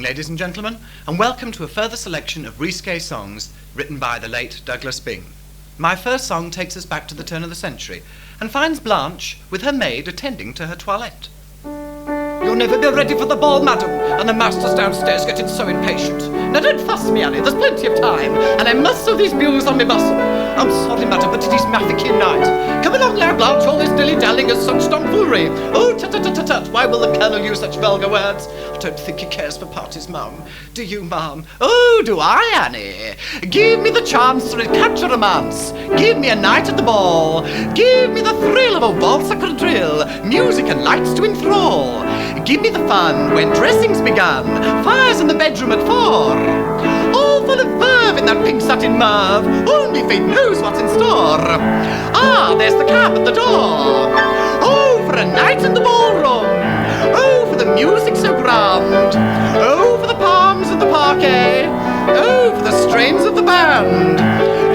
ladies and gentlemen, and welcome to a further selection of risque songs written by the late Douglas Byng. My first song takes us back to the turn of the century and finds Blanche with her maid attending to her toilette. You'll never be ready for the ball, madam, and the master's downstairs getting so impatient. Now don't fuss me, Annie, there's plenty of time, and I must sew these views on me muscle. I'm sorry, madam, but it is Maffikin night. Come along now, Blanche, all this dilly-dallying is such tomfoolery. Oh, tut-tut-tut-tut, why will the Colonel use such vulgar words? I don't think he cares for parties, ma'am. Do you, ma'am? Oh, do I, Annie? Give me the chance to catch a romance. Give me a night at the ball. Give me the thrill of a waltz or quadrille. Music and lights to enthrall. Give me the fun when dressing's begun. Fires in the bedroom at 4. All full of verve in that pink satin merve. Only fate knows what's in store. Ah, there's the cab at the door. Oh, for a night in the ballroom. Oh, for the music so grand. Oh, for the palms of the parquet. Oh, for the strains of the band.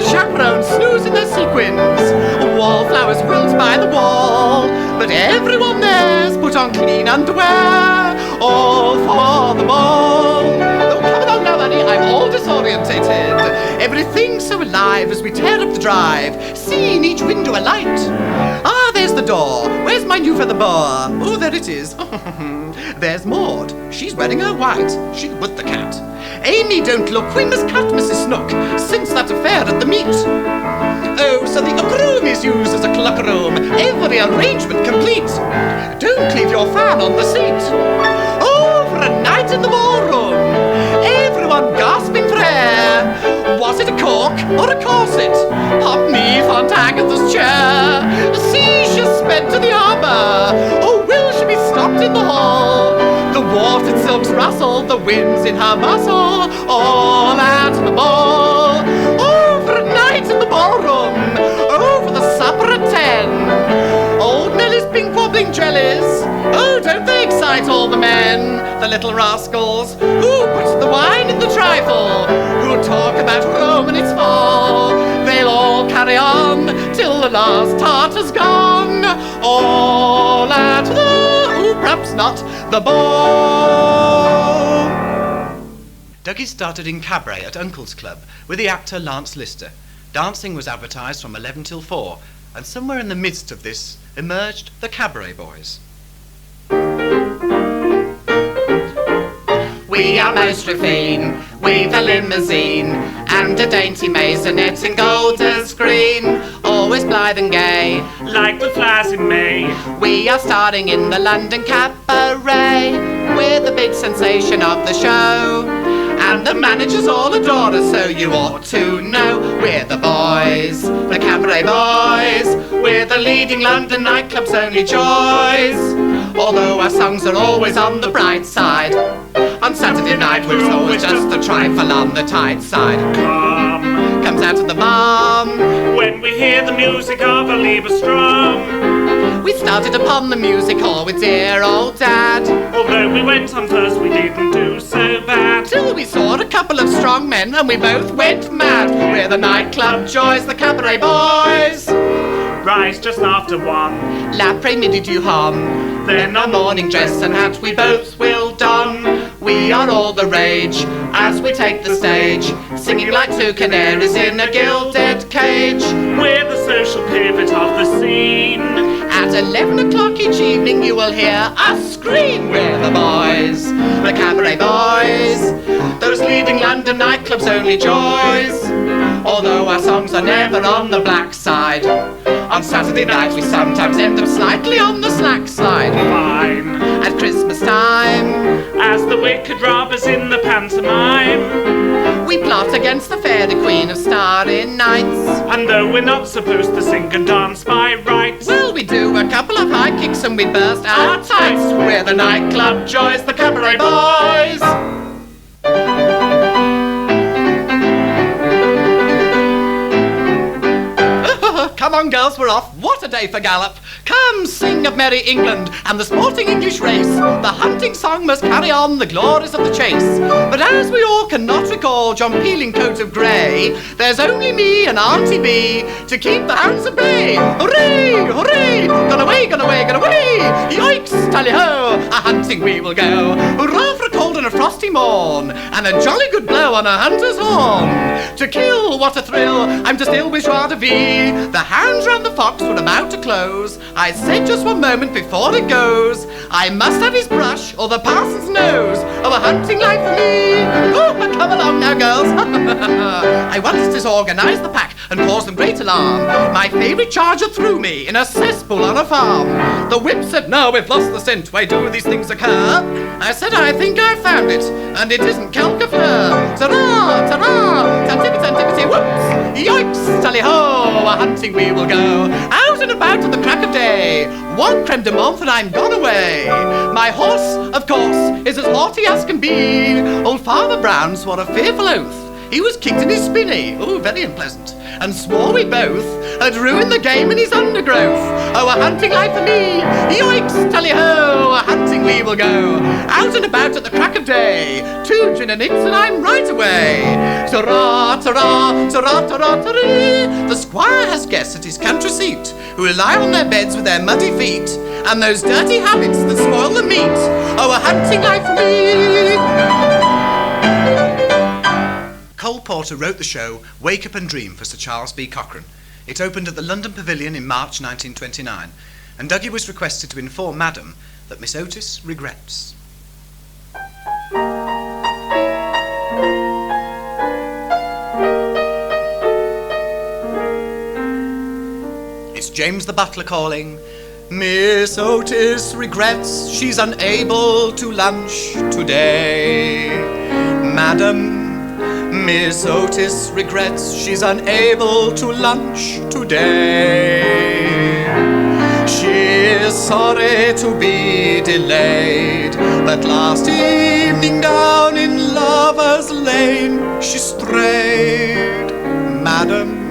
Chaperones snooze in their sequins. Wallflowers wilt by the wall. But everyone there's put on clean underwear. All for the ball. Oh, come along now, Annie, I'm all disorientated. Everything's so alive as we tear up the drive, seeing each window alight. Ah, there's the door. Where's my new feather boa? Oh, there it is. There's Maud. She's wearing her white. She with the cat. Amy, don't look. We must cut Mrs. Snook since that affair at the meet. Oh, so the room is used as a clock room. Every arrangement complete. Don't leave your fan on the seat. Oh, for a night in the ballroom. Everyone gasping for air. Was it a cork or a corset? Pop me, Aunt Agatha's chair. See, she's sped to the arbour. Oh, will she be stopped in the hall? The watered silks rustle, the wind's in her muscle. All at the ball. Oh, for a night in the ballroom. Oh, for the supper at 10. Old Millie's pink wobbling jellies. Oh, don't they excite all the men? The little rascals who put the wine in the trifle, who talk about Rome and its fall. They'll all carry on till the last tartar's gone. All at the, perhaps not, the ball. Dougie started in cabaret at Uncle's Club with the actor Lance Lister. Dancing was advertised from 11 till 4, and somewhere in the midst of this emerged the Cabaret Boys. We are most refined, we've a limousine and a dainty maisonette in golden screen, always blithe and gay, like the flowers in May. We are starting in the London Cabaret, we're the big sensation of the show, and the managers all adore us, so you ought to know. We're the boys, the Cabaret Boys, we're the leading London nightclub's only joys, although our songs are always on the bright side. On Saturday night we're always just a trifle on the tight side. Comes out of the bomb when we hear the music of a Lieberstrom. We started upon the music hall with dear old Dad. Although we went on first we didn't do so bad, till we saw a couple of strong men and we both went mad. We're the nightclub joys, the Cabaret Boys. Rise just after 1. L'après-midi du hum. Then our morning dress and hat we both will don. We are all the rage as we take the stage, singing like two canaries in a gilded cage. We're the social pivot of the scene. At 11 o'clock each evening you will hear us scream. We're the boys, the Cabaret Boys, those leading London nightclubs' only joys, although our songs are never on the black side. On Saturday night we sometimes end up slightly on the slack side. Fine. At Christmas time, as the wicked robbers in the pantomime, we plot against the fairy queen of starry nights. And though we're not supposed to sing and dance by rights, well, we do a couple of high kicks and we burst our tights. We're the nightclub joys, the Cabaret Boys. Come on, girls, we're off. What a day for gallop. Come, sing of merry England and the sporting English race. The hunting song must carry on the glories of the chase. But as we all cannot recall John Peeling coat of grey, there's only me and Auntie B to keep the hounds at bay. Hooray, hooray, gone away, gone away, gone away. Yoicks, tally-ho, a hunting we will go. Hurrah for a cold and a frosty morn, and a jolly good blow on a hunter's horn. To kill, what a thrill, I'm just ill with joie de vie. The hounds round the fox were about to close. I said just one moment before it goes, I must have his brush or the parson's nose. Oh, a hunting life for me. Oh, come along now, girls. I once disorganized the pack and caused them great alarm. My favourite charger threw me in a cesspool on a farm. The whip said, no, we've lost the scent. Why do these things occur? I said, I think I found it, and it isn't Calcafleur. Ta-ra, ta-ra, tantivity, whoops, yoiks, tally-ho, a hunting we will go. Out and about at the crack of day, one creme de menthe and I'm gone away. My horse, of course, is as haughty as can be. Old Farmer Brown swore a fearful oath. He was kicked in his spinney, oh, very unpleasant, and swore we both had ruined the game in his undergrowth. Oh, a hunting life for me, yoiks, tally-ho, a hunting we will go. Out and about at the crack of day, 2 gin and nits and I'm right away. Ta-ra, ta-ra, ta-ra, ta-ra, ta-ree. The squire has guests at his country seat, who lie on their beds with their muddy feet, and those dirty habits that spoil the meat. Oh, a hunting life for me. Cole Porter wrote the show Wake Up and Dream for Sir Charles B. Cochrane. It opened at the London Pavilion in March 1929, and Dougie was requested to inform Madam that Miss Otis regrets. It's James the butler calling. Miss Otis regrets she's unable to lunch today. Madam, Miss Otis regrets she's unable to lunch today. She is sorry to be delayed, but last evening down in Lover's Lane she strayed. Madam,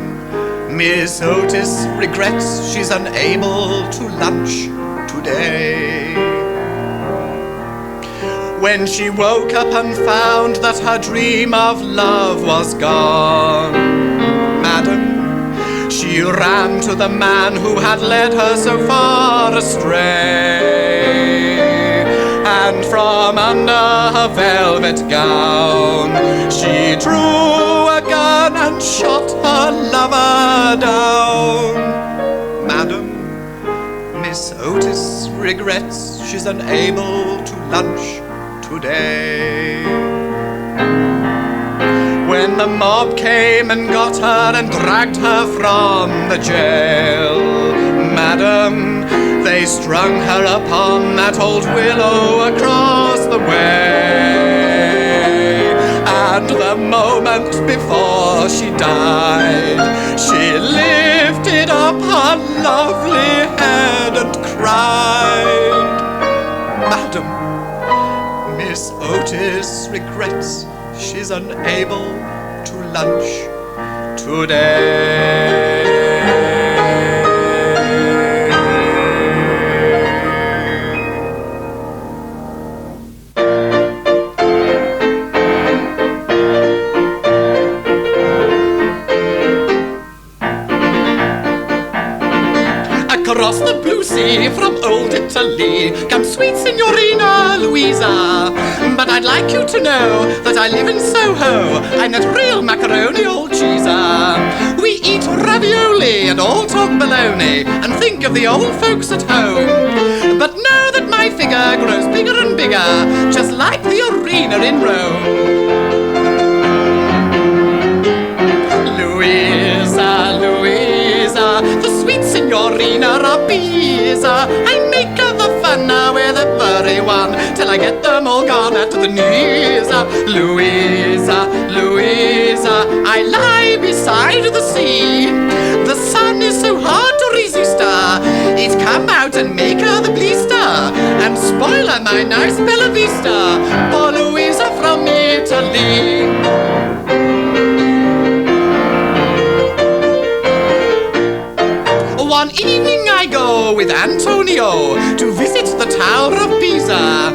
Miss Otis regrets she's unable to lunch today. When she woke up and found that her dream of love was gone, Madam, she ran to the man who had led her so far astray, and from under her velvet gown she drew a gun and shot her lover down. Madam, Miss Otis regrets she's unable to lunch today. When the mob came and got her and dragged her from the jail, Madam, they strung her upon that old willow across the way. And the moment before she died, she lifted up her lovely head and cried. Madam, Miss Otis regrets she's unable to lunch today. Across the blue sea from old Italy comes sweet Signorina Louisa. But I'd like you to know that I live in Soho. I'm that real macaroni old cheeser. We eat ravioli and all talk baloney and think of the old folks at home. But know that my figure grows bigger and bigger, just like the arena in Rome. Louisa, Louisa, the sweet Signorina Rapiza. I make her the fun now with a furry one till I get them all gone at the knees. Louisa, Louisa, I lie beside the sea. The sun is so hard to resist her, it's come out and make her the blister and spoil her my nice Bella Vista. Poor Louisa from Italy. One evening I go with Antonio to visit the Tower of Pisa.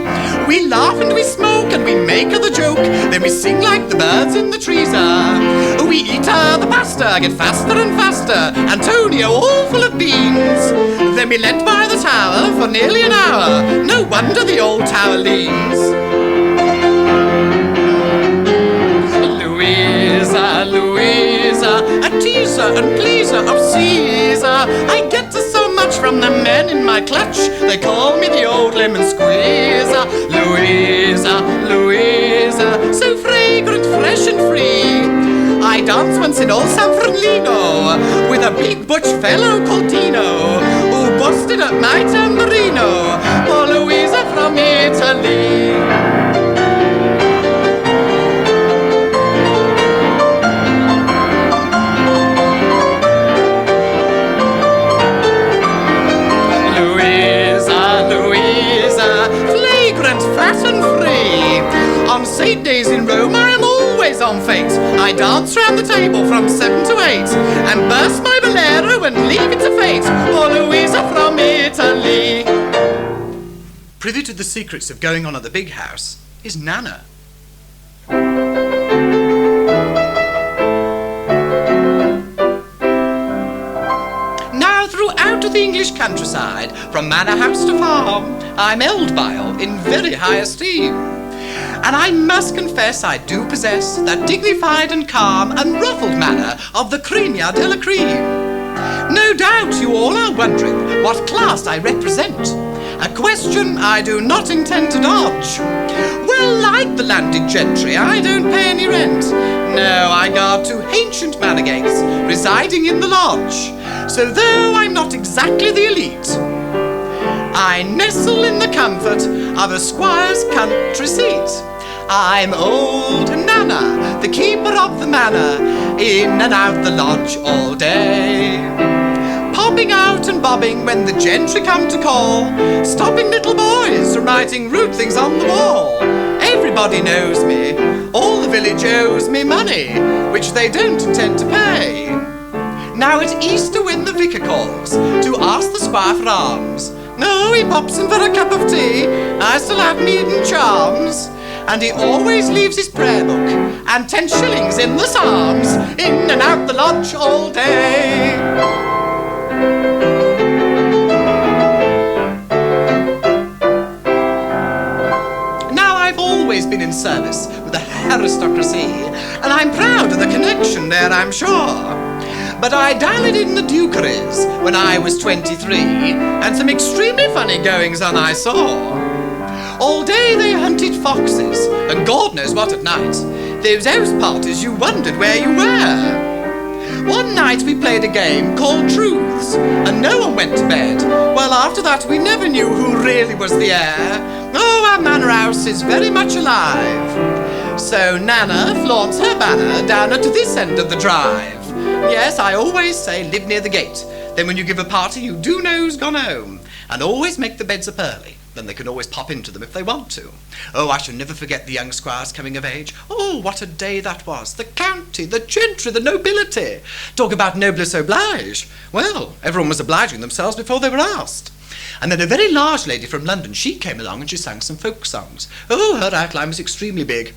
We laugh and we smoke and we make the joke, then we sing like the birds in the trees. We eat the pasta, get faster and faster, Antonio all full of beans. Then we leant by the tower for nearly an hour, no wonder the old tower leans. Louisa, a teaser and pleaser of Caesar. I get so much from the men in my clutch, they call me the old lemon squeezer. Louisa, Louisa, so fragrant, fresh and free. I danced once in old San Fernando with a big butch fellow called Tino, who busted up my tambourino. Oh, Louisa from Italy. On Saint days in Rome I am always on fate. I dance round the table from 7 to 8 and burst my bolero and leave it to fate. Oh, Louisa from Italy. Privy to the secrets of going on at the big house is Nana. Now throughout the English countryside, from manor house to farm, I'm held by all in very high esteem. And I must confess I do possess that dignified and calm and ruffled manner of the cremia de la creme. No doubt you all are wondering what class I represent, a question I do not intend to dodge. Well, like the landed gentry, I don't pay any rent. No, I guard to ancient manor gates, residing in the lodge. So though I'm not exactly the elite, I nestle in the comfort of a squire's country seat. I'm old Nana, the keeper of the manor, in and out the lodge all day. Popping out and bobbing when the gentry come to call, stopping little boys from writing rude things on the wall. Everybody knows me, all the village owes me money, which they don't intend to pay. Now at Easter when the vicar calls to ask the squire for alms, no, he pops in for a cup of tea, I still have me hidden charms. And he always leaves his prayer book and 10 shillings in the psalms, in and out the lodge all day. Now I've always been in service with the aristocracy, and I'm proud of the connection there, I'm sure. But I dallied in the dukeries when I was 23, and some extremely funny goings-on I saw. All day they hunted foxes, and God knows what at night. Those house parties you wondered where you were. One night we played a game called Truths, and no one went to bed. Well, after that we never knew who really was the heir. Oh, our manor house is very much alive. So Nana flaunts her banner down at this end of the drive. Yes, I always say live near the gate. Then when you give a party you do know who's gone home. And always make the beds up early. Then they can always pop into them if they want to. Oh, I shall never forget the young squires coming of age. Oh, what a day that was. The county, the gentry, the nobility. Talk about noblesse oblige. Well, everyone was obliging themselves before they were asked. And then a very large lady from London, she came along and she sang some folk songs. Oh, her outline was extremely big.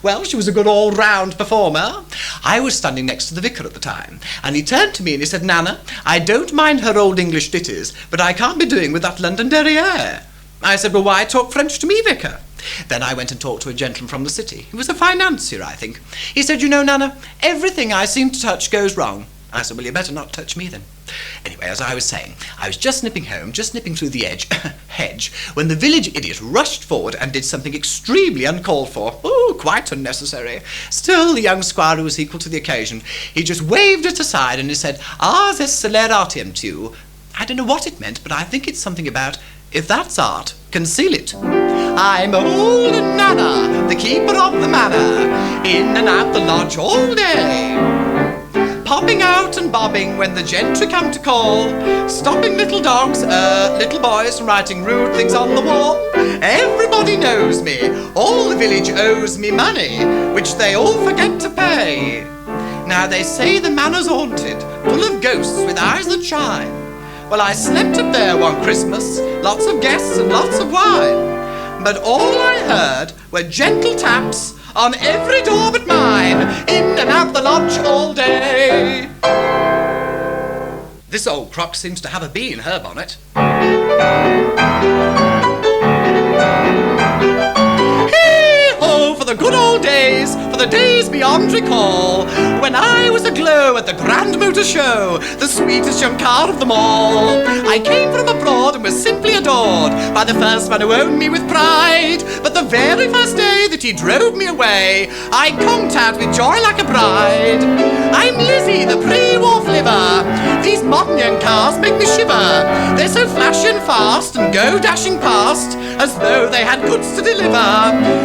Well, she was a good all-round performer. I was standing next to the vicar at the time, and he turned to me and he said, Nana, I don't mind her old English ditties, but I can't be doing with that London derriere. I said, well, why talk French to me, vicar? Then I went and talked to a gentleman from the city. He was a financier, I think. He said, you know, Nana, everything I seem to touch goes wrong. I said, well, you better not touch me then. Anyway, as I was saying, I was just nipping through the hedge, when the village idiot rushed forward and did something extremely uncalled for. Oh, quite unnecessary. Still, the young squire who was equal to the occasion, he just waved it aside and he said, ars est celeratium tu. I don't know what it meant, but I think it's something about, if that's art, conceal it. I'm old Nana, the keeper of the manor, in and out the lodge all day. Popping out and bobbing when the gentry come to call, stopping little dogs, little boys from writing rude things on the wall. Everybody knows me, all the village owes me money, which they all forget to pay. Now they say the manor's haunted, full of ghosts with eyes that shine. Well, I slept up there one Christmas, lots of guests and lots of wine. But all I heard were gentle taps on every door but mine, in and out the lodge all day. This old crock seems to have a bee in her bonnet. Hey-ho, for the good old days, for the the days beyond recall, when I was aglow at the Grand Motor Show, the sweetest young car of them all. I came from abroad and was simply adored by the first man who owned me with pride. But the very first day that he drove me away, I conked out with joy like a bride. I'm Lizzie, the PreWolf liver. These modern young cars make me shiver. They're so flashy and fast and go dashing past as though they had goods to deliver.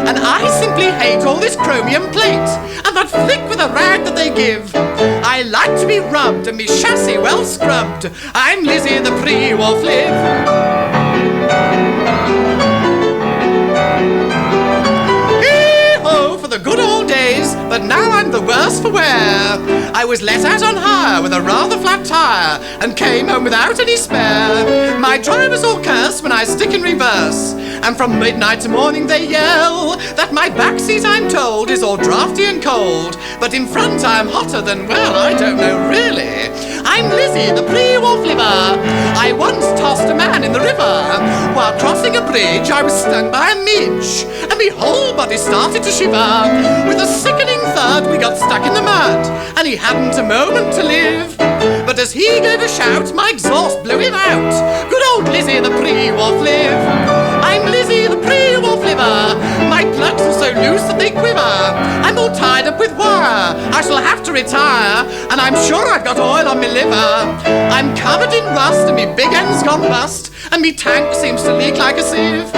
And I simply hate all this chromium plate and that flick with a rag that they give. I like to be rubbed and me chassis well scrubbed. I'm Lizzie, the PreWolf live. The good old days, but now I'm the worse for wear. I was let out on hire with a rather flat tire and came home without any spare. My drivers all curse when I stick in reverse, and from midnight to morning they yell that my backseat, I'm told, is all drafty and cold, but in front I'm hotter than, well, I don't know really. I'm Lizzie, the PreWolf liver. I once tossed a man in the river. While crossing a bridge I was stung by a midge, and my whole body started to shiver. With a sickening thud we got stuck in the mud, and he hadn't a moment to live. But as he gave a shout, my exhaust blew him out. Good old Lizzie, the PreWolf live. I'm Lizzie, the PreWolf liver. My plugs are so loose that they quiver. I'm all tied up with wire. I shall have to retire, and I'm sure I've got oil on my liver. I'm covered in rust, and me big end's gone bust, and me tank seems to leak like a sieve.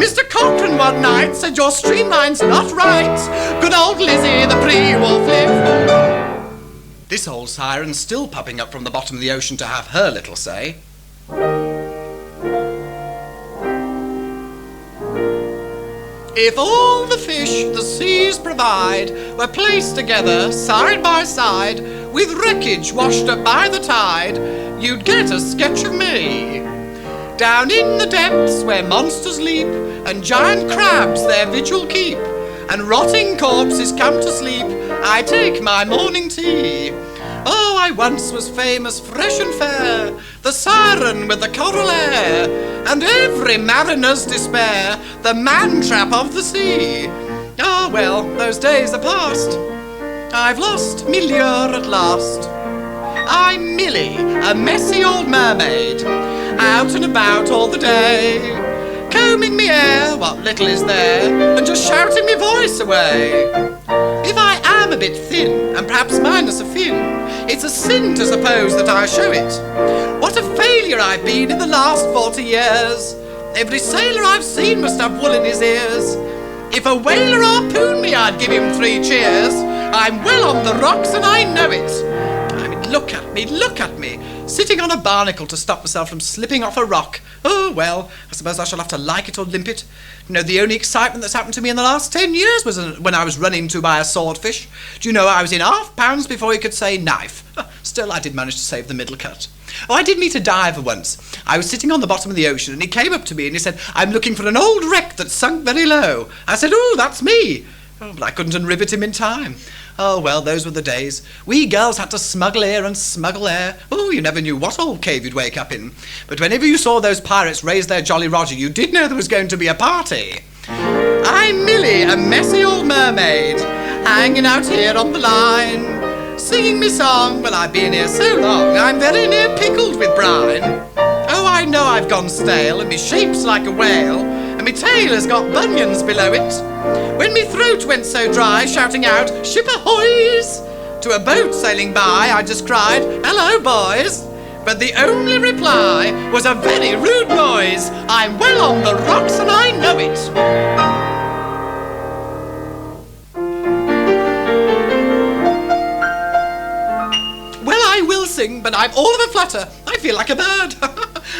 Mr. Cochrane one night said your streamline's not right. Good old Lizzie, the PreWolf live. This old siren's still popping up from the bottom of the ocean to have her little say. If all the fish the seas provide were placed together side by side, with wreckage washed up by the tide, you'd get a sketch of me. Down in the depths where monsters leap, and giant crabs their vigil keep, and rotting corpses come to sleep, I take my morning tea. Oh, I once was famous, fresh and fair, the siren with the coral air, and every mariner's despair, the man-trap of the sea. Ah, well, those days are past. I've lost me lure at last. I'm Millie, a messy old mermaid, out and about all the day, combing me hair, what little is there, and just shouting me voice away. If I am a bit thin, and perhaps minus a fin, it's a sin to suppose that I show it. What a failure I've been in the last 40 years. Every sailor I've seen must have wool in his ears. If a whaler harpooned me, I'd give him 3 cheers. I'm well on the rocks and I know it. I mean, look at me, sitting on a barnacle to stop myself from slipping off a rock. Oh, well, I suppose I shall have to like it or limp it. You know, the only excitement that's happened to me in the last 10 years was when I was run into by a swordfish. Do you know, I was in £half before he could say knife. Still, I did manage to save the middle cut. Oh, I did meet a diver once. I was sitting on the bottom of the ocean, and he came up to me and he said, I'm looking for an old wreck that's sunk very low. I said, oh, that's me. Oh, but I couldn't unrivet him in time. Oh, well, those were the days. We girls had to smuggle here and smuggle there. Oh, you never knew what old cave you'd wake up in. But whenever you saw those pirates raise their Jolly Roger, you did know there was going to be a party. I'm Millie, a messy old mermaid, hanging out here on the line, singing me song. Well, I've been here so long, I'm very near pickled with brine. Oh, I know I've gone stale, and me shape's like a whale, and me tail has got bunions below it. When me throat went so dry, shouting out, ship ahoys! To a boat sailing by, I just cried, hello, boys! But the only reply was a very rude noise. I'm well on the rocks and I know it. Well, I will sing, but I'm all of a flutter. I feel like a bird.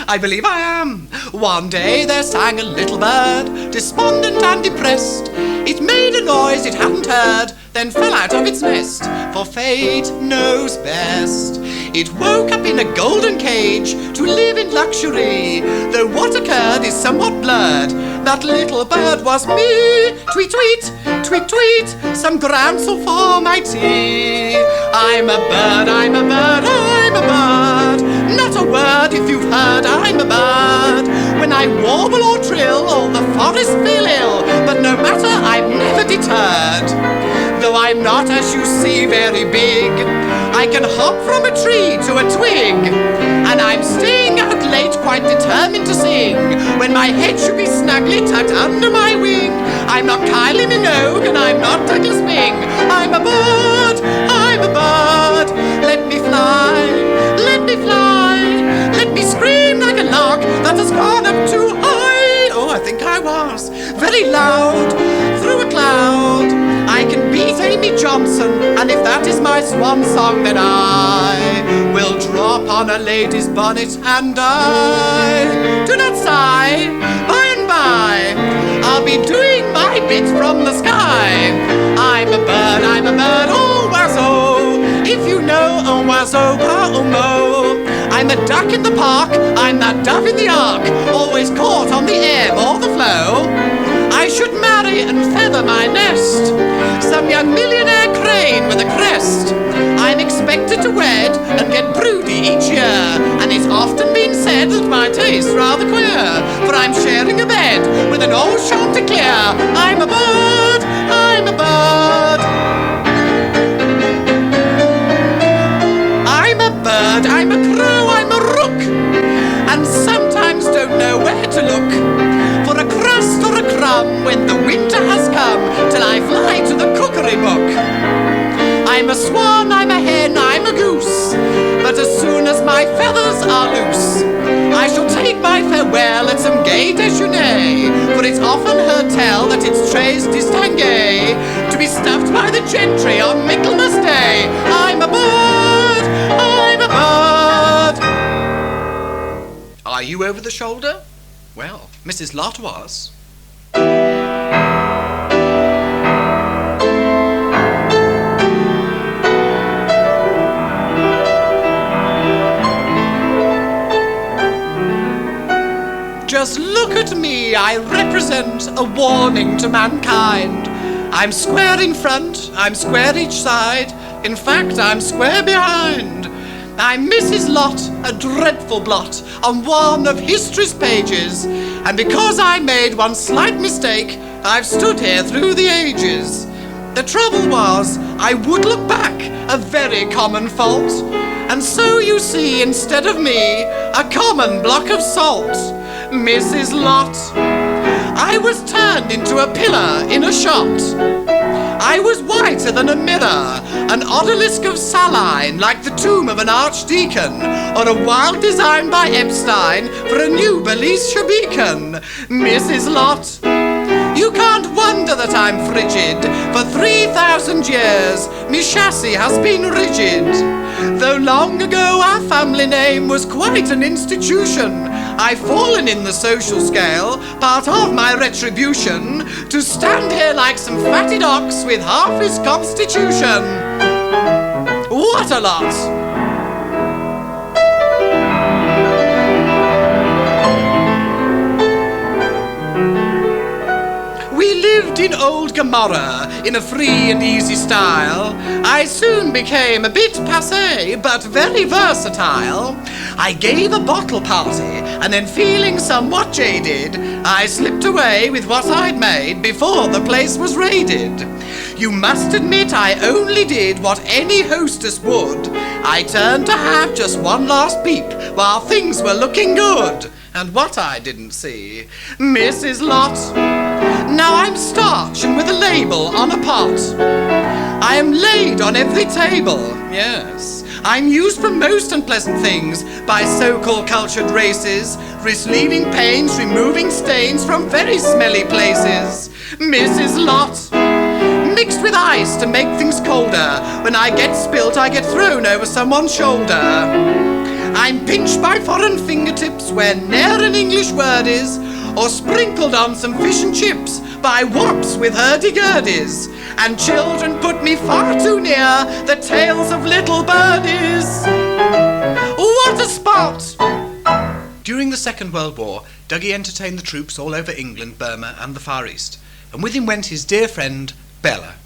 I believe I am. One day there sang a little bird, despondent and depressed. It made a noise it hadn't heard, then fell out of its nest, for fate knows best. It woke up in a golden cage to live in luxury, though what occurred is somewhat blurred. That little bird was me. Tweet, tweet, tweet, tweet, some groundsel for my tea. I'm a bird, I'm a bird, I'm a bird. Not a word if you've heard, I'm a bird. When I warble or trill, all the forest feel ill, but no matter, I'm never deterred. Though I very big. I can hop from a tree to a twig, and I'm staying out late, quite determined to sing, when my head should be snugly tucked under my wing. I'm not Kylie Minogue, and I'm not Douglas Byng. I'm a bird, I'm a bird. Let me fly, let me fly. Let me scream like a lark that has gone up too high. Oh, I think I was very loud through a cloud. I can beat Amy Johnson, and if that is my swan song, then I will drop on a lady's bonnet and die. Do not sigh, by and by I'll be doing my bit from the sky. I'm a bird, oh wazzo, if you know, oh wazzo, oh mo. I'm a duck in the park, I'm that dove in the ark, always caught on the ebb or the flow. I should marry and feather my nest, some young millionaire crane with a crest. I'm expected to wed and get broody each year, and it's often been said that my taste's rather queer, for I'm sharing a bed with an old Chanticleer. I'm a bird, I'm a bird. I'm a bird, I'm a crow, I'm a rook, and sometimes don't know where to look for a crust or a crumb when the winter has come, till I fly to the cookery book. I'm a swan, I'm a hen, I'm a goose, but as soon as my feathers are loose, I shall take my farewell at some gay déjeuner, for it's often heard tell that it's très distingué to be stuffed by the gentry on Michaelmas Day. I'm a bird, I'm a bird. Are you over the shoulder? Well, Mrs. Lot was. Just look at me, I represent a warning to mankind. I'm square in front, I'm square each side, in fact I'm square behind. I'm Mrs. Lot, a dreadful blot on one of history's pages, and because I made one slight mistake, I've stood here through the ages. The trouble was, I would look back, a very common fault, and so you see, instead of me, a common block of salt. Mrs. Lot, I was turned into a pillar in a shot. I was whiter than a mirror, an odalisque of saline, like the tomb of an archdeacon, or a wild design by Epstein for a new Belize beacon. Mrs. Lot, you can't wonder that I'm frigid. For 3,000 years, me chassis has been rigid. Though long ago our family name was quite an institution, I've fallen in the social scale, part of my retribution, to stand here like some fatted ox with half his constitution. What a lot! In old Gomorrah, in a free and easy style, I soon became a bit passé, but very versatile. I gave a bottle party, and then feeling somewhat jaded, I slipped away with what I'd made before the place was raided. You must admit I only did what any hostess would. I turned to have just one last peep while things were looking good. And what I didn't see, Mrs. Lot, now I'm starch and with a label on a pot. I am laid on every table, yes. I'm used for most unpleasant things by so-called cultured races, relieving pains, removing stains from very smelly places. Mrs. Lot, mixed with ice to make things colder. When I get spilt, I get thrown over someone's shoulder. I'm pinched by foreign fingertips where ne'er an English word is, or sprinkled on some fish and chips by wops with hurdy-gurdies, and children put me far too near the tails of little birdies. What a spot! During the Second World War, Dougie entertained the troops all over England, Burma and the Far East, and with him went his dear friend, Bella.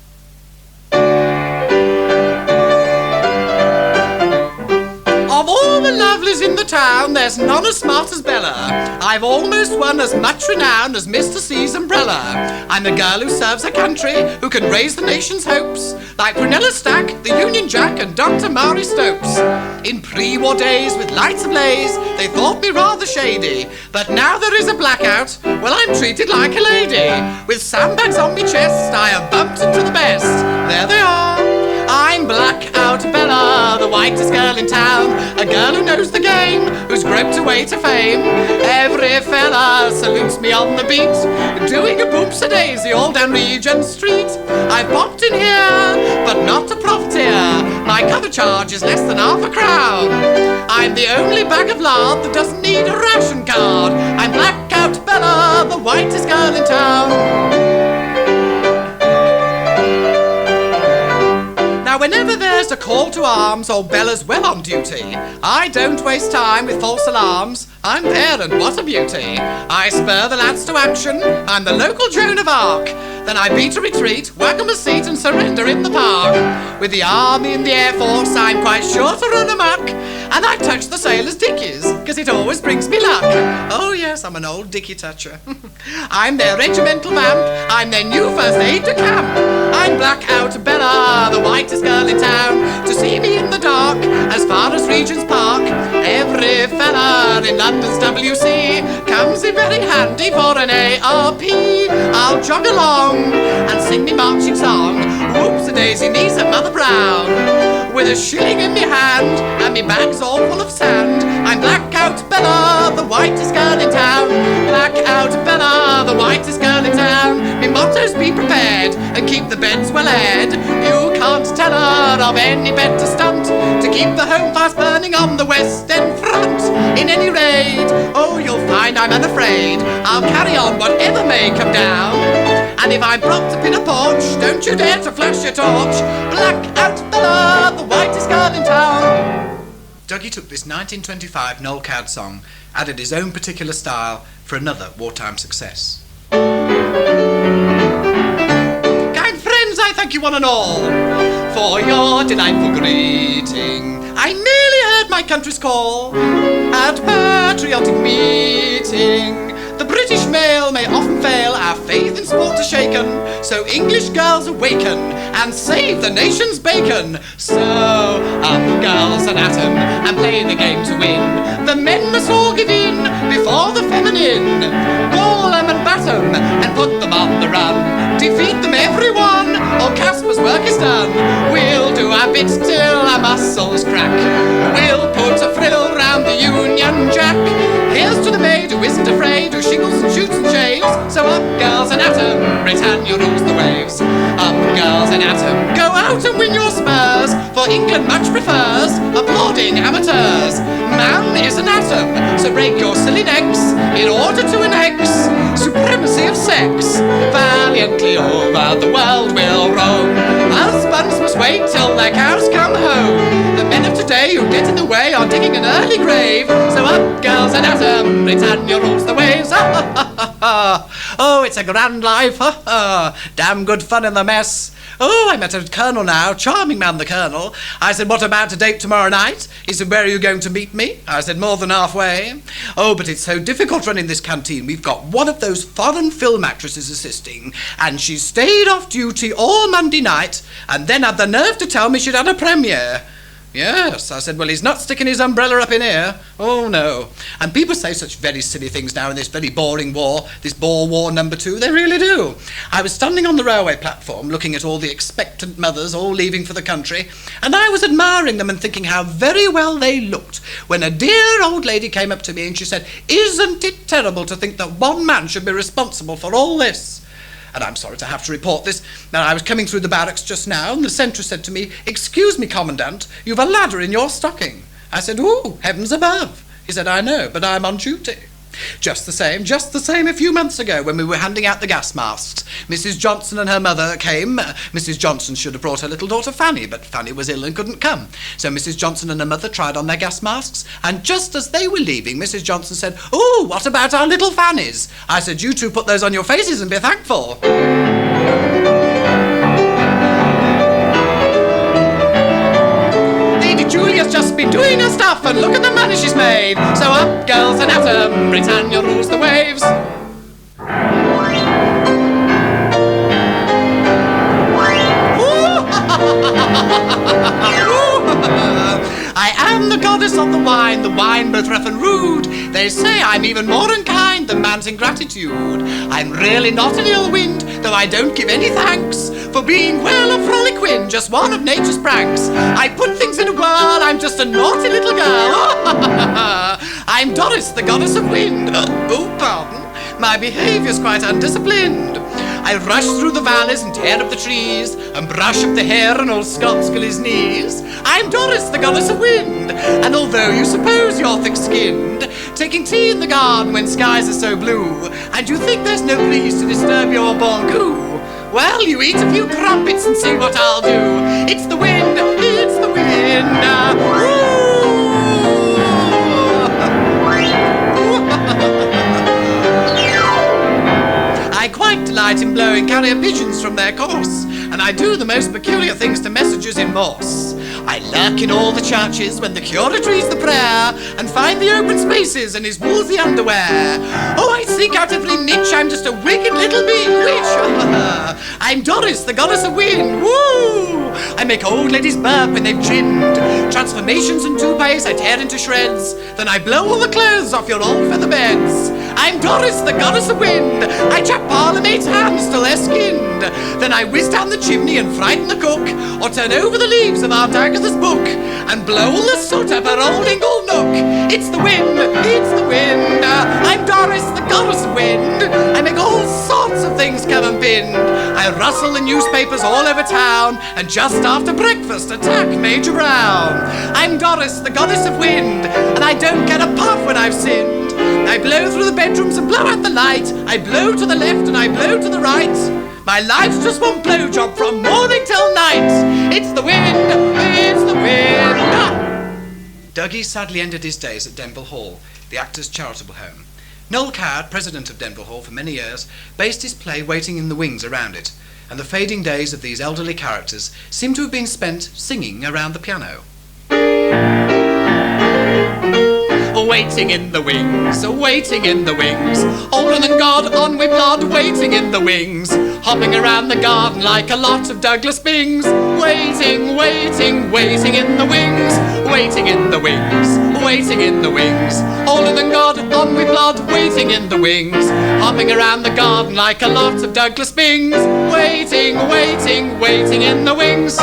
Of all the lovelies in the town, there's none as smart as Bella. I've almost won as much renown as Mr. C's umbrella. I'm the girl who serves her country, who can raise the nation's hopes, like Prunella Stack, the Union Jack, and Dr. Mari Stopes. In pre-war days, with lights ablaze, they thought me rather shady, but now there is a blackout, well, I'm treated like a lady. With sandbags on me chest, I have bumped into the best. There they are. I'm Blackout Bella, the whitest girl in town, a girl who knows the game, who's groped her way to fame. Every fella salutes me on the beat, doing a boops-a-daisy all down Regent Street. I've popped in here, but not to profiteer. My cover charge is less than half a crown. I'm the only bag of lard that doesn't need a ration card. I'm Blackout Bella, the whitest girl in town. Now whenever there's a call to arms, old Bella's well on duty. I don't waste time with false alarms. I'm there, and what a beauty. I spur the lads to action. I'm the local Joan of Arc. Then I beat a retreat, whack 'em a seat, and surrender in the park. With the army and the air force, I'm quite sure to run amok. And I touch the sailors' dickies, 'cause it always brings me luck. Oh yes, I'm an old dicky toucher. I'm their regimental vamp. I'm their new first aide de camp. I'm Blackout Bella, the whitest girl in town. To see me in the dark, as far as Regent's Park, every fella in London's WC comes in very handy for an ARP. I'll jog along and sing me marching song. Whoops-a-daisy, knees of Mother Brown. With a shilling in me hand and me bag's all full of sand, I'm Blackout Bella, the whitest girl in town. Blackout Bella, the whitest girl in town. Me motto's be prepared and keep the beds well aired. You can't tell her of any better stunt to keep the home fast burning on the West End front. In any raid, oh, you'll find I'm unafraid. I'll carry on whatever may come down. And if I'm propped up in a porch, don't you dare to flash your torch. Blackout Bella, the whitest girl in town. Dougie took this 1925 Noel Coward song, added his own particular style for another wartime success. Kind friends, I thank you one and all for your delightful greeting. I nearly heard my country's call at patriotic meeting. The British mail may often fail, our faith in sport is shaken. So English girls awaken and save the nation's bacon. So up girls and atom and play the game to win. The men must all give in before the feminine. Ball them and bat them and put them on the run. Defeat them everyone, or Casper's work is done. We'll do our bit till our muscles crack. We'll put a frill round the Union Jack. Here's to the maid who isn't afraid, who shingles and shoots and shaves. So up girls and atom, Britannia rules the waves. Up girls and atom, go out and win your spurs, for England much prefers applauding amateurs. Man is an atom, so break your silly necks in order to annex supremacy of sex. Valiantly over the world we'll roam. Husbands must wait till their cows come home. The men of today who get in the way are digging an early grave. So up girls and atom, Britannia rules the waves. Oh, it's a grand life. Damn good fun in the mess. Oh, I met a colonel now, charming man the colonel. I said, what about a date tomorrow night? He said, where are you going to meet me? I said, more than halfway. Oh, but it's so difficult running this canteen. We've got one of those foreign film actresses assisting, and she stayed off duty all Monday night, and then had the nerve to tell me she'd had a premiere. Yes, I said, well, he's not sticking his umbrella up in here. Oh, no. And people say such very silly things now in this very boring war, this Boer War #2, they really do. I was standing on the railway platform looking at all the expectant mothers all leaving for the country, and I was admiring them and thinking how very well they looked, when a dear old lady came up to me and she said, isn't it terrible to think that one man should be responsible for all this? And I'm sorry to have to report this. Now, I was coming through the barracks just now, and the sentry said to me, excuse me, Commandant, you've a ladder in your stocking. I said, ooh, heavens above. He said, I know, but I'm on duty. Just the same a few months ago when we were handing out the gas masks. Mrs. Johnson and her mother came. Mrs. Johnson should have brought her little daughter Fanny, but Fanny was ill and couldn't come. So Mrs. Johnson and her mother tried on their gas masks, and just as they were leaving, Mrs. Johnson said, "Oh, what about our little Fannies?" I said, "You two put those on your faces and be thankful." They Julia's just been doing her stuff, and look at the money she's made. So up, girls, and at 'em, Britannia rules the waves. I am the goddess of the wine both rough and rude. They say I'm even more unkind than man's ingratitude. I'm really not an ill wind, though I don't give any thanks for being, well, a frolic wind, just one of nature's pranks. I put things in a whirl, I'm just a naughty little girl. I'm Doris, the goddess of wind. Oh, pardon, my behaviour's quite undisciplined. I rush through the valleys and tear up the trees, and brush up the hair and old Scott Scully's knees. I'm Doris, the goddess of wind, and although you suppose you're thick-skinned, taking tea in the garden when skies are so blue, and you think there's no breeze to disturb your bon goût, well, you eat a few crumpets and see what I'll do. It's the wind, it's the wind. I quite delight in blowing carrier pigeons from their course, and I do the most peculiar things to messages in Morse. I lurk in all the churches when the curate reads the prayer, and find the open spaces in his woolsey underwear. Oh, I seek out every niche, I'm just a wicked little witch. I'm Doris, the goddess of wind. Woo! I make old ladies burp when they've ginned. Transformations and toupees I tear into shreds, then I blow all the clothes off your old feather beds. I'm Doris, the goddess of wind. I chap parlourmaids' hands till they're skinned, then I whiz down the chimney and frighten the cook, or turn over the leaves of Aunt Agatha's book, and blow all the soot up her old ingle nook. It's the wind, it's the wind. I'm Doris, the goddess of wind. I make all sorts of things come and pinned. I rustle the newspapers all over town, and just after breakfast attack Major Brown. I'm Doris, the goddess of wind, and I don't get a puff when I've sinned. I blow through the bedrooms and blow out the light. I blow to the left and I blow to the right. My life's just one blowjob from morning till night. It's the wind, it's the wind. Dougie sadly ended his days at Denville Hall, the actors' charitable home. Noel Coward, president of Denville Hall for many years, based his play Waiting in the Wings around it, and the fading days of these elderly characters seem to have been spent singing around the piano. Waiting in the wings, waiting in the wings, older than God, on with blood, waiting in the wings, hopping around the garden like a lot of Douglas Byngs. Waiting, waiting, waiting in the wings, waiting in the wings, waiting in the wings, older than God, on with blood, waiting in the wings, hopping around the garden like a lot of Douglas Byngs. Waiting, waiting, waiting in the wings.